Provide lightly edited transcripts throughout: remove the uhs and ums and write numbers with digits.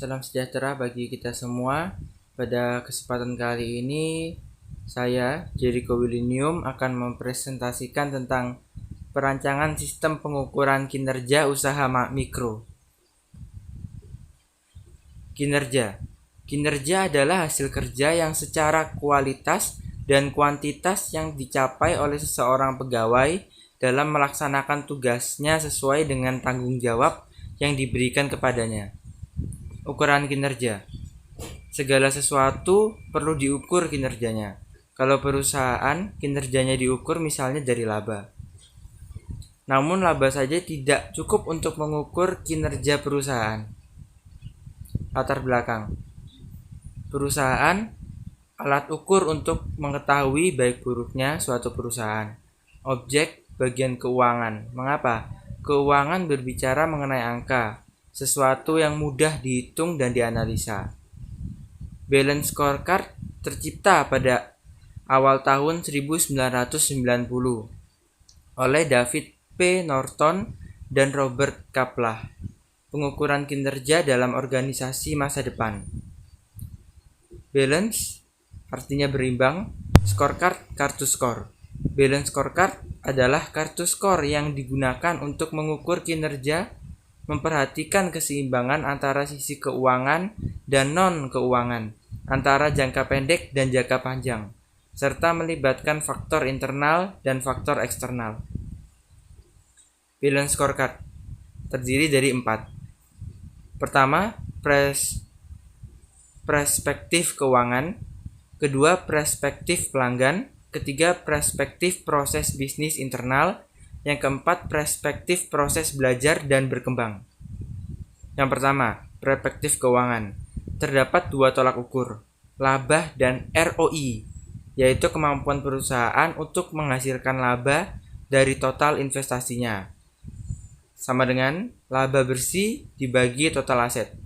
Salam sejahtera bagi kita semua. Pada kesempatan kali ini, saya, Jericho Wilinium, akan mempresentasikan tentang perancangan sistem pengukuran kinerja usaha mikro. Kinerja adalah hasil kerja yang secara kualitas dan kuantitas yang dicapai oleh seseorang pegawai dalam melaksanakan tugasnya sesuai dengan tanggung jawab yang diberikan kepadanya. Ukuran kinerja. Segala sesuatu perlu diukur kinerjanya. Kalau perusahaan, kinerjanya diukur misalnya dari laba. Namun laba saja tidak cukup untuk mengukur kinerja perusahaan. Latar belakang. Perusahaan, alat ukur untuk mengetahui baik buruknya suatu perusahaan. Objek, bagian keuangan. Mengapa? Keuangan berbicara mengenai angka, sesuatu yang mudah dihitung dan dianalisa. Balance scorecard tercipta pada awal tahun 1990 oleh David P. Norton dan Robert Kaplah. Pengukuran kinerja dalam organisasi masa depan. Balance artinya berimbang, scorecard kartu skor. Balance scorecard adalah kartu skor yang digunakan untuk mengukur kinerja, memperhatikan keseimbangan antara sisi keuangan dan non-keuangan, antara jangka pendek dan jangka panjang, serta melibatkan faktor internal dan faktor eksternal. Balance scorecard terdiri dari 4. Pertama, perspektif keuangan. Kedua, perspektif pelanggan. Ketiga, perspektif proses bisnis internal. Yang keempat, perspektif proses belajar dan berkembang. Yang pertama, perspektif keuangan. Terdapat 2 tolak ukur, laba dan ROI, yaitu kemampuan perusahaan untuk menghasilkan laba dari total investasinya, sama dengan laba bersih dibagi total aset.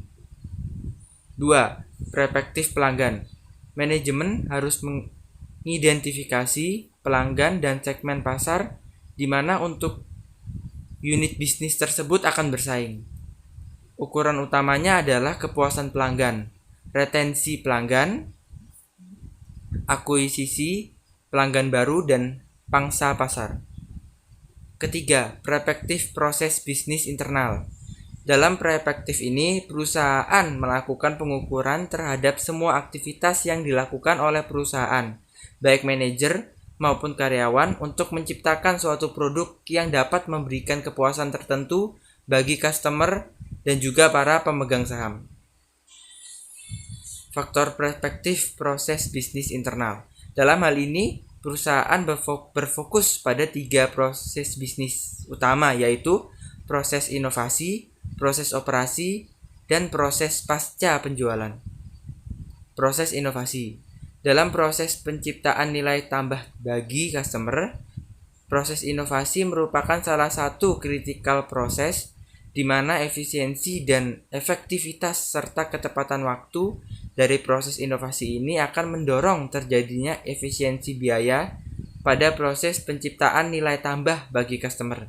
2. Perspektif pelanggan. Manajemen harus mengidentifikasi pelanggan dan segmen pasar di mana untuk unit bisnis tersebut akan bersaing. Ukuran utamanya adalah kepuasan pelanggan, retensi pelanggan, akuisisi pelanggan baru, dan pangsa pasar. Ketiga, perspektif proses bisnis internal. Dalam perspektif ini, perusahaan melakukan pengukuran terhadap semua aktivitas yang dilakukan oleh perusahaan, baik manajer maupun karyawan, untuk menciptakan suatu produk yang dapat memberikan kepuasan tertentu bagi customer dan juga para pemegang saham. Faktor perspektif proses bisnis internal. Dalam hal ini, perusahaan berfokus pada 3 proses bisnis utama, yaitu proses inovasi, proses operasi, dan proses pasca penjualan. Proses inovasi. Dalam proses penciptaan nilai tambah bagi customer, proses inovasi merupakan salah satu critical proses di mana efisiensi dan efektivitas serta ketepatan waktu dari proses inovasi ini akan mendorong terjadinya efisiensi biaya pada proses penciptaan nilai tambah bagi customer.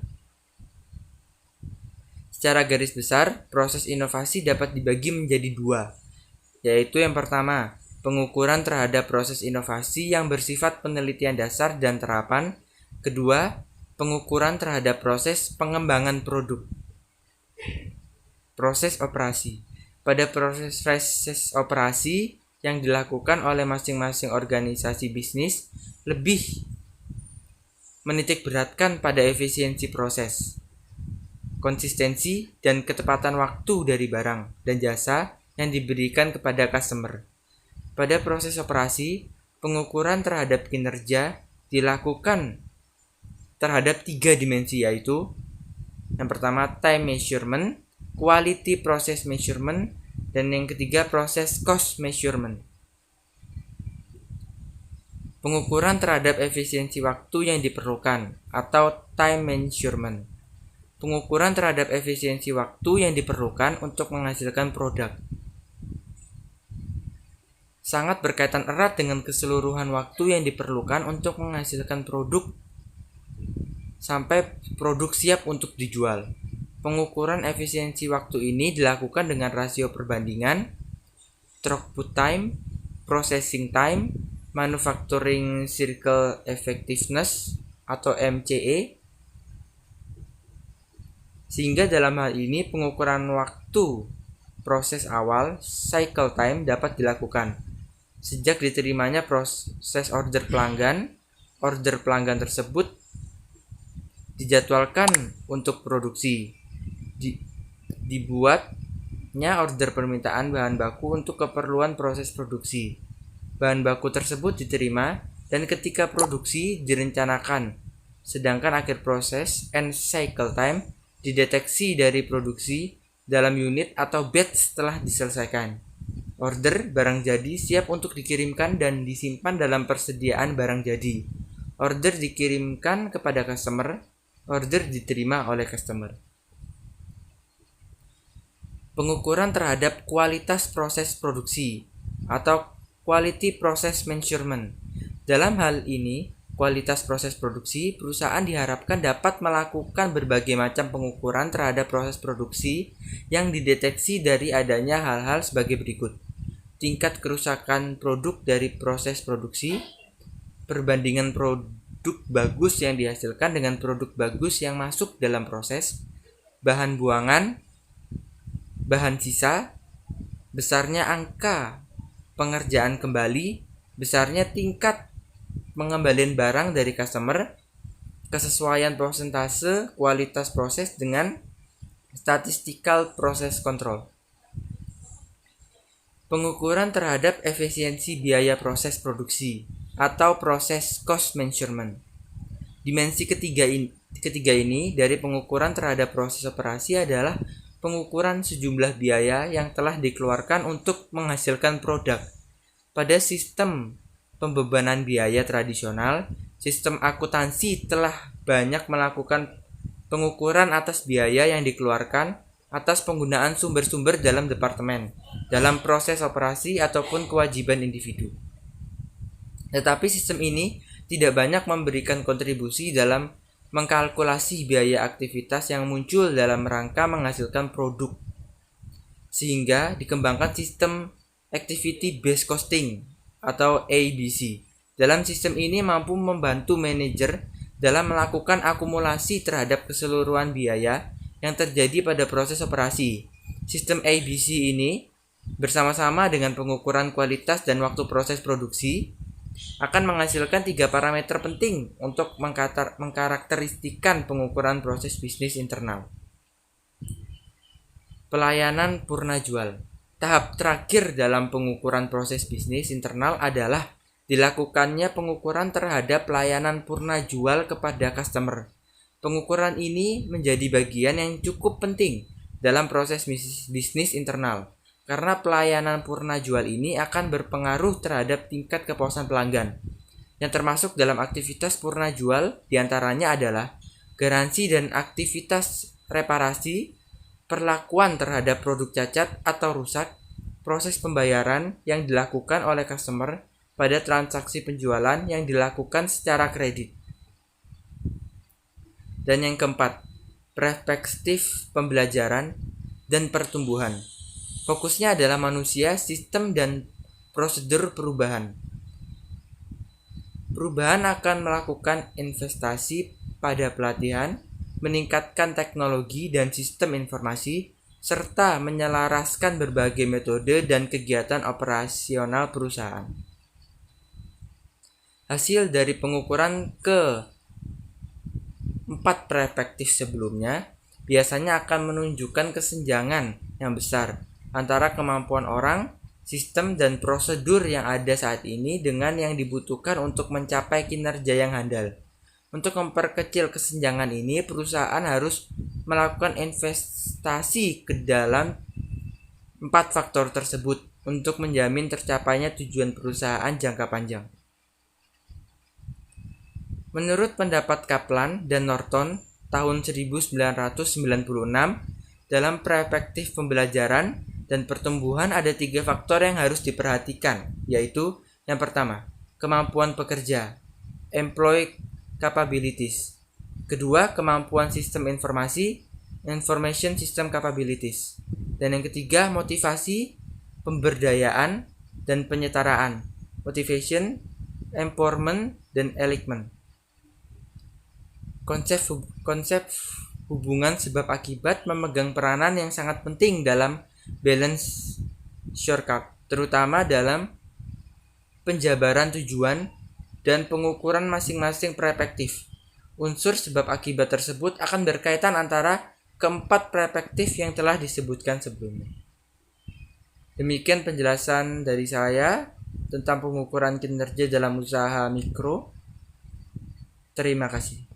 Secara garis besar, proses inovasi dapat dibagi menjadi 2, yaitu yang pertama, pengukuran terhadap proses inovasi yang bersifat penelitian dasar dan terapan. Kedua, pengukuran terhadap proses pengembangan produk. Proses operasi. Pada proses operasi yang dilakukan oleh masing-masing organisasi bisnis lebih menitikberatkan pada efisiensi proses, konsistensi, dan ketepatan waktu dari barang dan jasa yang diberikan kepada customer. Pada proses operasi, pengukuran terhadap kinerja dilakukan terhadap 3 dimensi, yaitu yang pertama time measurement, quality process measurement, dan yang ketiga proses cost measurement. Pengukuran terhadap efisiensi waktu yang diperlukan atau time measurement. Pengukuran terhadap efisiensi waktu yang diperlukan untuk menghasilkan produk sangat berkaitan erat dengan keseluruhan waktu yang diperlukan untuk menghasilkan produk sampai produk siap untuk dijual. Pengukuran efisiensi waktu ini dilakukan dengan rasio perbandingan, throughput time, processing time, manufacturing cycle effectiveness atau MCE. Sehingga dalam hal ini pengukuran waktu proses awal cycle time dapat dilakukan sejak diterimanya proses order pelanggan tersebut dijadwalkan untuk produksi, dibuatnya order permintaan bahan baku untuk keperluan proses produksi. Bahan baku tersebut diterima dan ketika produksi direncanakan, sedangkan akhir proses and cycle time dideteksi dari produksi dalam unit atau batch setelah diselesaikan. Order barang jadi siap untuk dikirimkan dan disimpan dalam persediaan barang jadi. Order dikirimkan kepada customer, order diterima oleh customer. Pengukuran terhadap kualitas proses produksi atau quality process measurement. Dalam hal ini, kualitas proses produksi, perusahaan diharapkan dapat melakukan berbagai macam pengukuran terhadap proses produksi yang dideteksi dari adanya hal-hal sebagai berikut. Tingkat kerusakan produk dari proses produksi, perbandingan produk bagus yang dihasilkan dengan produk bagus yang masuk dalam proses, bahan buangan, bahan sisa, besarnya angka pengerjaan kembali, besarnya tingkat pengembalian barang dari customer, kesesuaian persentase kualitas proses dengan statistical process control. Pengukuran terhadap efisiensi biaya proses produksi atau proses cost measurement. Dimensi ketiga ini dari pengukuran terhadap proses operasi adalah pengukuran sejumlah biaya yang telah dikeluarkan untuk menghasilkan produk. Pada sistem pembebanan biaya tradisional, sistem akuntansi telah banyak melakukan pengukuran atas biaya yang dikeluarkan atas penggunaan sumber-sumber dalam departemen, dalam proses operasi ataupun kewajiban individu. Tetapi sistem ini tidak banyak memberikan kontribusi dalam mengkalkulasi biaya aktivitas yang muncul dalam rangka menghasilkan produk. Sehingga dikembangkan sistem Activity Based Costing atau ABC. Dalam sistem ini mampu membantu manajer dalam melakukan akumulasi terhadap keseluruhan biaya yang terjadi pada proses operasi. Sistem ABC ini bersama-sama dengan pengukuran kualitas dan waktu proses produksi akan menghasilkan 3 parameter penting untuk mengkarakteristikan pengukuran proses bisnis internal. Pelayanan purna jual. Tahap terakhir dalam pengukuran proses bisnis internal adalah dilakukannya pengukuran terhadap pelayanan purna jual kepada customer. Pengukuran ini menjadi bagian yang cukup penting dalam proses bisnis internal, karena pelayanan purna jual ini akan berpengaruh terhadap tingkat kepuasan pelanggan. Yang termasuk dalam aktivitas purna jual diantaranya adalah garansi dan aktivitas reparasi, perlakuan terhadap produk cacat atau rusak, proses pembayaran yang dilakukan oleh customer pada transaksi penjualan yang dilakukan secara kredit. Dan yang keempat, perspektif pembelajaran dan pertumbuhan. Fokusnya adalah manusia, sistem, dan prosedur perubahan. Perubahan akan melakukan investasi pada pelatihan, meningkatkan teknologi dan sistem informasi, serta menyelaraskan berbagai metode dan kegiatan operasional perusahaan. Hasil dari pengukuran ke 4 perspektif sebelumnya biasanya akan menunjukkan kesenjangan yang besar antara kemampuan orang, sistem, dan prosedur yang ada saat ini dengan yang dibutuhkan untuk mencapai kinerja yang handal. Untuk memperkecil kesenjangan ini, perusahaan harus melakukan investasi ke dalam 4 faktor tersebut untuk menjamin tercapainya tujuan perusahaan jangka panjang. Menurut pendapat Kaplan dan Norton tahun 1996, dalam perspektif pembelajaran dan pertumbuhan ada 3 faktor yang harus diperhatikan, yaitu yang pertama, kemampuan pekerja, employee capabilities. Kedua, kemampuan sistem informasi. information system capabilities. Dan yang ketiga, motivasi, pemberdayaan, dan penyetaraan, motivation, empowerment, dan alignment. Konsep hubungan sebab akibat memegang peranan yang sangat penting dalam balance scorecard, terutama dalam penjabaran tujuan dan pengukuran masing-masing perspektif. Unsur sebab akibat tersebut akan berkaitan antara keempat perspektif yang telah disebutkan sebelumnya. Demikian penjelasan dari saya tentang pengukuran kinerja dalam usaha mikro. Terima kasih.